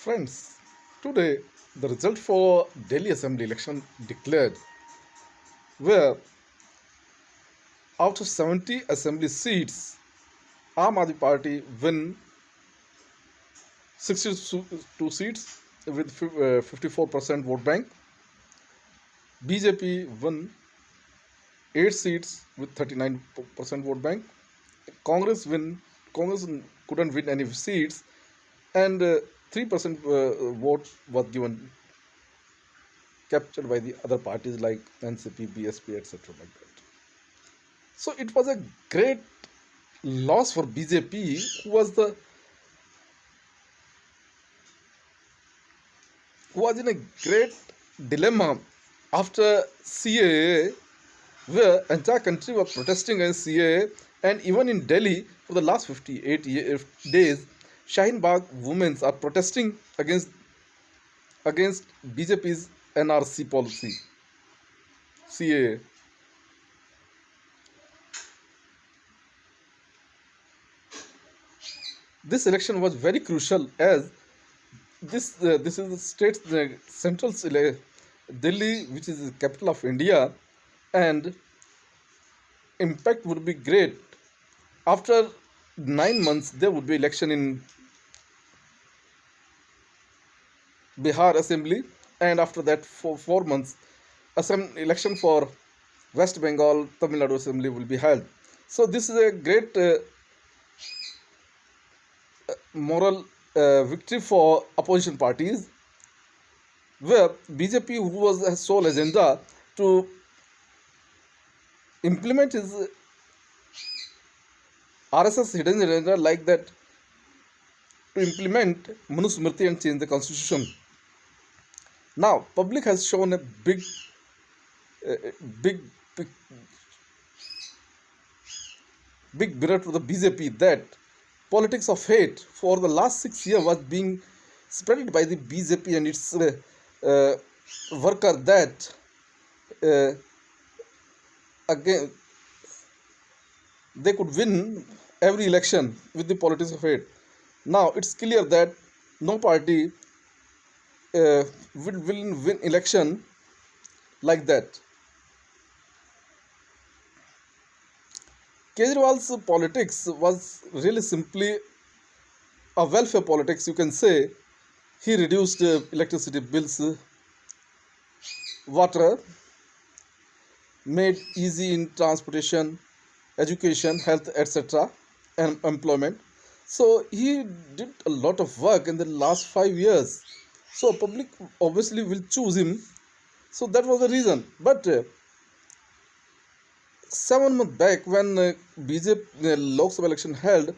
Friends, today the result for Delhi Assembly election declared, where out of 70 assembly seats, Aam Aadmi Party win 62 seats with 54% vote bank. BJP won 8 seats with 39% vote bank. Congress couldn't win any seats, and 3% vote was given captured by the other parties like NCP, BSP, etc. like that. So it was a great loss for BJP, who was in a great dilemma after CAA, where entire country was protesting against CAA, and even in Delhi for the last 58 days, Shaheen Bagh women are protesting against BJP's NRC policy, CAA. This election was very crucial as this is the state's central Delhi, which is the capital of India, and impact would be great. After 9 months, there would be election in Bihar Assembly, and after that, for 4 months, election for West Bengal, Tamil Nadu Assembly will be held. So this is a great moral victory for opposition parties, where BJP, who was a sole agenda to implement his RSS hidden agenda like that, to implement Manu Smriti and change the constitution. Now, public has shown a big, big, big mirror to the BJP that politics of hate for the last 6 years was being spread by the BJP and its worker, that again they could win every election with the politics of hate. Now it's clear that no party will win election like that. Kejriwal's politics was really simply a welfare politics, you can say. He reduced electricity bills, water, made easy in transportation, education, health, etc., and employment. So he did a lot of work in the last 5 years. So public obviously will choose him. So that was the reason. But 7 months back, when BJP Lok Sabha election held,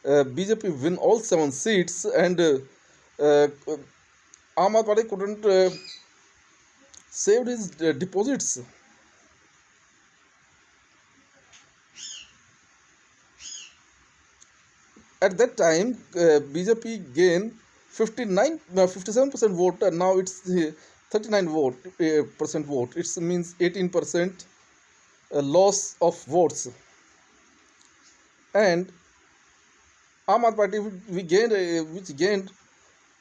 BJP win all 7 seats, and Aam Aadmi Party couldn't save his deposits. At that time, BJP gained 57% vote, and now it's 39% vote. It means 18% loss of votes. And Aam Aadmi Party, which gained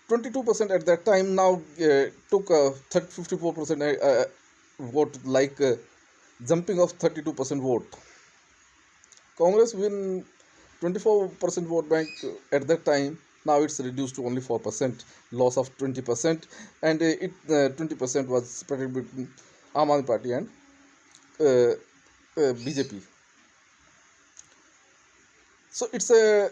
22% at that time, now took 54% vote, like jumping of 32% vote. Congress win 24% vote bank at that time. Now it's reduced to only 4%, loss of 20%, and 20% was spread between Aam Aadmi Party and BJP. So it's a